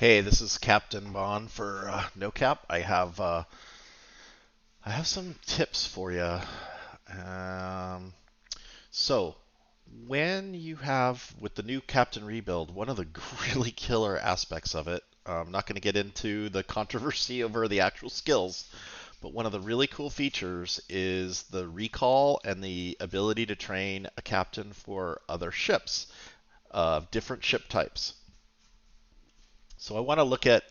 Hey, this is Captain Bond for No Cap. I have some tips for you. Um, so, when you have with the new Captain rebuild, one of the really killer aspects of it. I'm not going to get into the controversy over the actual skills, but one of the really cool features is the recall and the ability to train a captain for other ships of different ship types. So I want to look at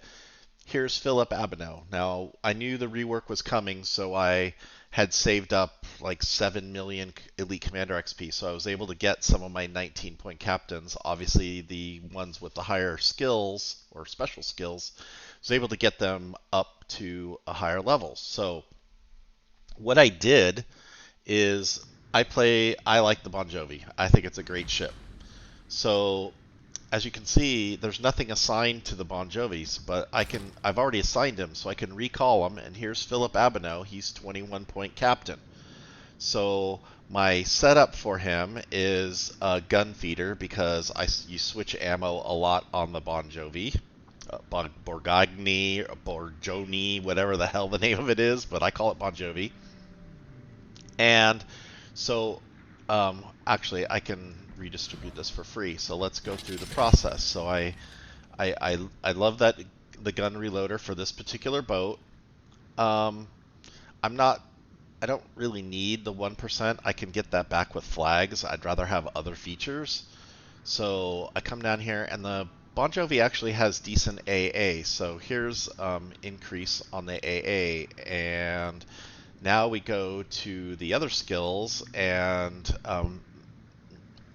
here's Philip Abino. Now, I knew the rework was coming, so I had saved up like 7 million Elite Commander XP, so I was able to get some of my 19-point captains. Obviously, the ones with the higher skills or special skills, I was able to get them up to a higher level. So, what I did is I like the Bon Jovi. I think it's a great ship. So as you can see, there's nothing assigned to the Bon Jovis, but I've already assigned him, so I can recall him. And here's Philip Abino. He's 21 point captain. So my setup for him is a gun feeder because you switch ammo a lot on the Bon Jovi. Borgogni, Borgioni, whatever the hell the name of it is, but I call it Bon Jovi. And so, actually, I can redistribute this for free. So let's go through the process. So I love that the gun reloader for this particular boat. Um, I'm not. I don't really need the 1%. I can get that back with flags. I'd rather have other features. So I come down here, and the Bon Jovi actually has decent AA. So here's increase on the AA, and now we go to the other skills, and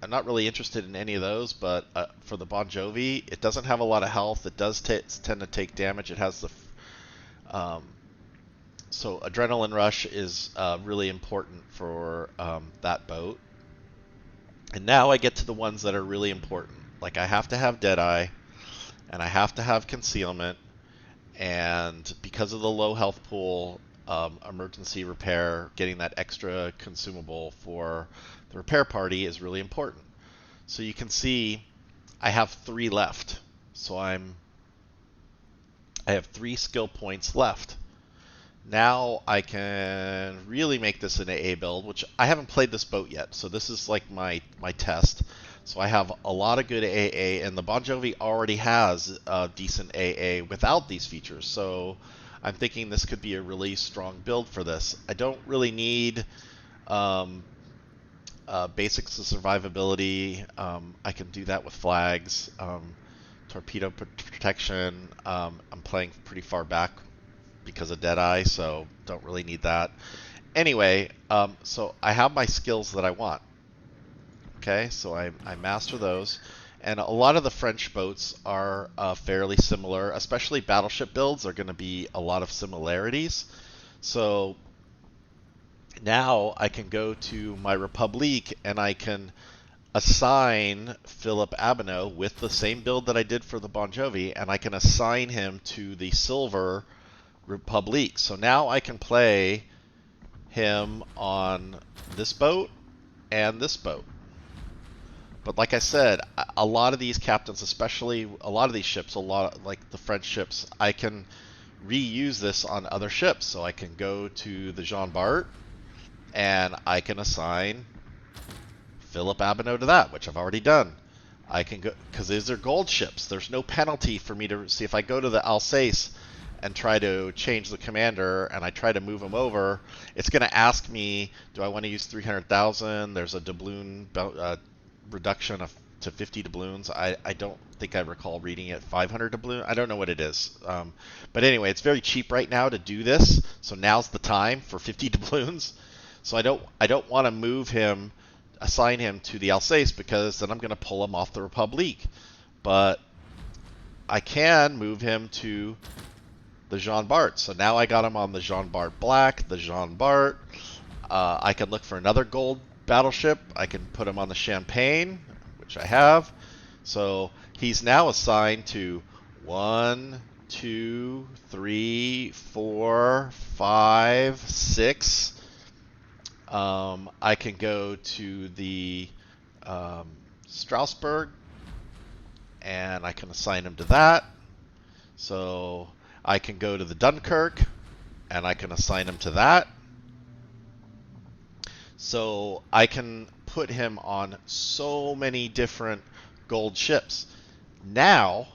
I'm not really interested in any of those, but for the Bon Jovi, it doesn't have a lot of health. It does tend to take damage. It has the um, so adrenaline rush is really important for that boat. And now I get to the ones that are really important. Like I have to have Deadeye, and I have to have concealment, and because of the low health pool, emergency repair, getting that extra consumable for the repair party is really important. So you can see I have 3 left. So I have 3 skill points left. Now I can really make this an AA build, which I haven't played this boat yet, so this is like my test. So I have a lot of good AA, and the Bon Jovi already has a decent AA without these features. So I'm thinking this could be a really strong build for this. I don't really need um, basics of survivability. I can do that with flags. Torpedo protection. I'm playing pretty far back because of Deadeye, so don't really need that. Anyway, so I have my skills that I want. Okay, so I master those. And a lot of the French boats are fairly similar, especially battleship builds are going to be a lot of similarities. So now I can go to my Republique and I can assign Philip Abino with the same build that I did for the Bon Jovi, and I can assign him to the Silver Republique. So now I can play him on this boat and this boat. But like I said, a lot of these captains, especially a lot of these ships, a lot like the French ships, I can reuse this on other ships. So I can go to the Jean Bart and I can assign Philip Abino to that, which I've already done. I can go because these are gold ships. There's no penalty for me to see if I go to the Alsace and try to change the commander and I try to move him over. It's going to ask me, do I want to use 300,000? There's a doubloon reduction to 50 doubloons. I don't think I recall reading it. 500 doubloon. I don't know what it is. But anyway, it's very cheap right now to do this. So now's the time for 50 doubloons. So I don't want to move him, assign him to the Alsace because then I'm going to pull him off the Republique. But I can move him to the Jean Bart. So now I got him on the Jean Bart Black, the Jean Bart. I can look for another gold battleship. I can put him on the Champagne, which I have. So he's now assigned to 1, 2, 3, 4, 5, 6. I can go to the Strasbourg, and I can assign him to that. So I can go to the Dunkirk, and I can assign him to that. So I can put him on so many different gold ships. Now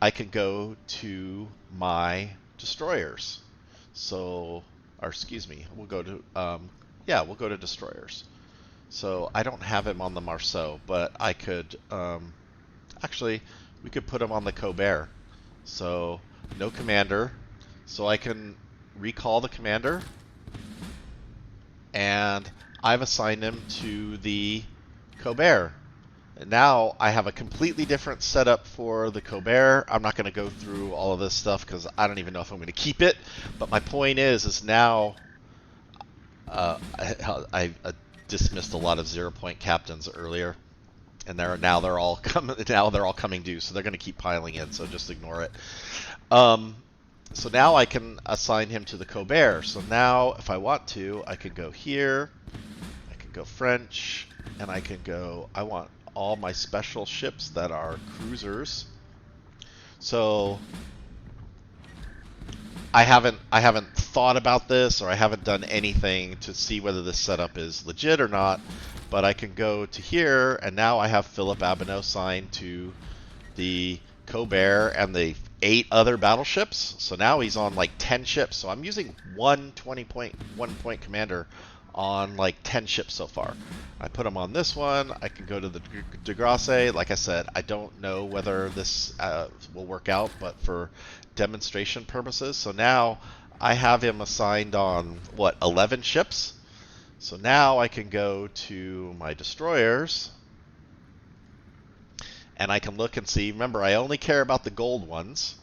I can go to my destroyers. So, or excuse me, we'll go to we'll go to destroyers. So I don't have him on the Marceau, but I could actually we could put him on the Colbert. So no commander. So I can recall the commander, and I've assigned him to the Colbert. And now I have a completely different setup for the Colbert. I'm not going to go through all of this stuff because I don't even know if I'm going to keep it. But my point is now I dismissed a lot of 0-point captains earlier, and they're all coming due, so they're going to keep piling in. So just ignore it. So now I can assign him to the Colbert. So now, if I want to, I can go here, I can go French, and I can go, I want all my special ships that are cruisers. So I haven't thought about this, or I haven't done anything to see whether this setup is legit or not, but I can go to here, and now I have Philip Abineau signed to the Colbert and the 8 other battleships. So now he's on like 10 ships. So I'm using one 1 point commander on like 10 ships so far. I put him on this one. I can go to the de Grasse. Like I said, I don't know whether this will work out, but for demonstration purposes. So now I have him assigned on, 11 ships. So now I can go to my destroyers, and I can look and see. Remember, I only care about the gold ones.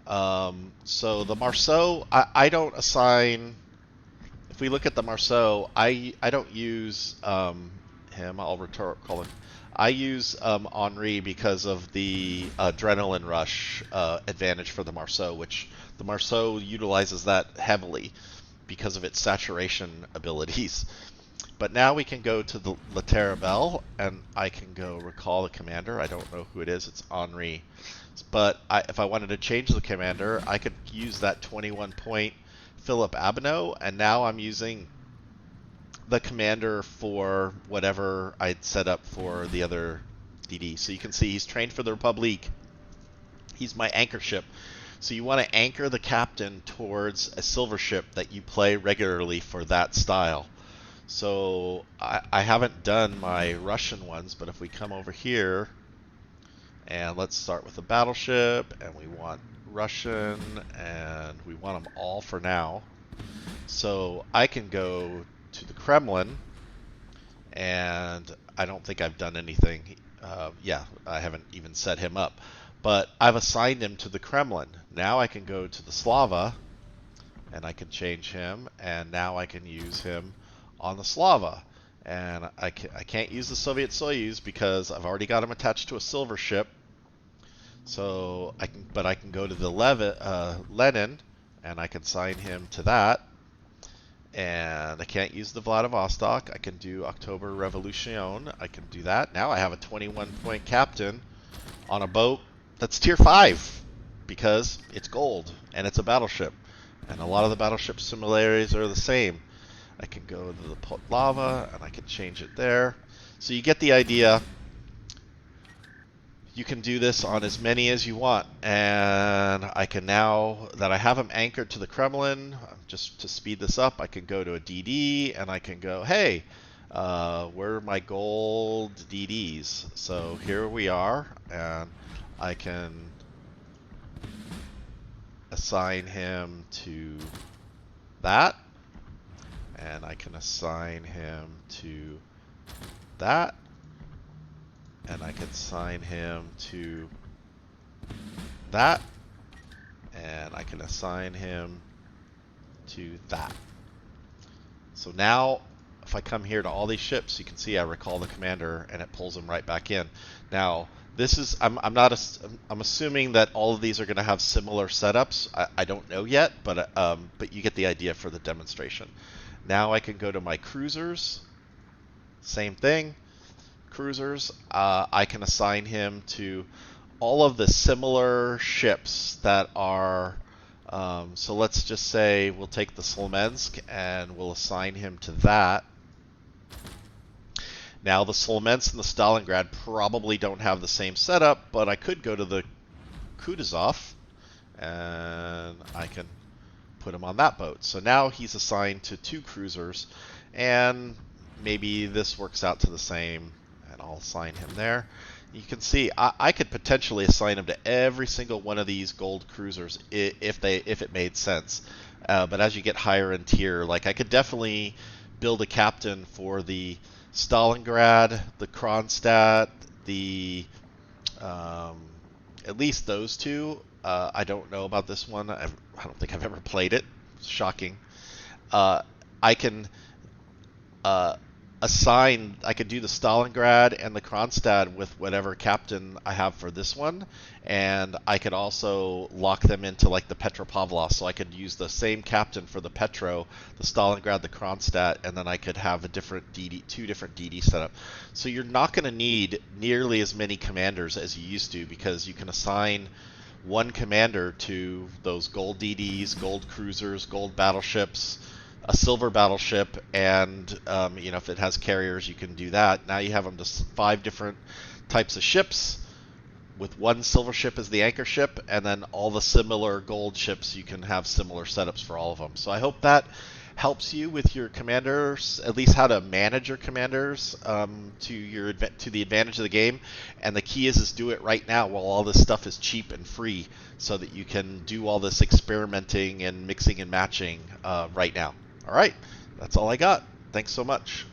So the Marceau, I don't assign. If we look at the Marceau, I don't use him. I'll call him. I use Henri because of the adrenaline rush advantage for the Marceau, which the Marceau utilizes that heavily because of its saturation abilities. But now we can go to the La Terrebelle, and I can go recall the commander. I don't know who it is. It's Henri. But if I wanted to change the commander, I could use that 21-point Philip Abineau, and now I'm using the commander for whatever I'd set up for the other DD. So you can see he's trained for the Republique. He's my anchor ship. So you want to anchor the captain towards a silver ship that you play regularly for that style. So I haven't done my Russian ones, but if we come over here, and let's start with a battleship, and we want Russian, and we want them all for now. So I can go to the Kremlin, and I don't think I've done anything. I haven't even set him up. But I've assigned him to the Kremlin. Now I can go to the Slava, and I can change him, and now I can use him on the Slava. And I can't use the Soviet Soyuz because I've already got him attached to a silver ship. So I can go to the Lenin, and I can sign him to that. And I can't use the Vladivostok. I can do October Revolution. I can do that. Now I have a 21-point captain on a boat that's tier 5 because it's gold and it's a battleship. And a lot of the battleship similarities are the same. I can go to the Poltava, and I can change it there. So you get the idea. You can do this on as many as you want. And I can, now that I have them anchored to the Kremlin, just to speed this up, I can go to a DD, and I can go, hey, where are my gold DDs? So here we are, and I can assign him to that. And I can assign him to that. And I can assign him to that. And I can assign him to that. So now, if I come here to all these ships, you can see I recall the commander, and it pulls them right back in. Now, this is I'm assuming that all of these are going to have similar setups. I don't know yet, but you get the idea for the demonstration. Now I can go to my cruisers. Same thing. Cruisers. I can assign him to all of the similar ships that are. So let's just say we'll take the Smolensk and we'll assign him to that. Now the Smolensk and the Stalingrad probably don't have the same setup, but I could go to the Kutuzov and I can put him on that boat. So now he's assigned to 2 cruisers, and maybe this works out to the same, and I'll assign him there. You can see I could potentially assign him to every single one of these gold cruisers if it made sense. But as you get higher in tier, like I could definitely build a captain for the Stalingrad, the Kronstadt, the at least those 2. I don't know about this one. I don't think I've ever played it. It's shocking. I can assign. I could do the Stalingrad and the Kronstadt with whatever captain I have for this one, and I could also lock them into like the Petropavlovsk. So I could use the same captain for the Petro, the Stalingrad, the Kronstadt, and then I could have a different DD, 2 different DD setup. So you're not going to need nearly as many commanders as you used to, because you can assign 1 commander to those gold DDs, gold cruisers, gold battleships, a silver battleship, and if it has carriers, you can do that. Now you have them to 5 different types of ships, with 1 silver ship as the anchor ship, and then all the similar gold ships, you can have similar setups for all of them. So I hope that helps you with your commanders, at least how to manage your commanders to the advantage of the game. And the key is do it right now while all this stuff is cheap and free, so that you can do all this experimenting and mixing and matching right now. All right, that's all I got. Thanks so much.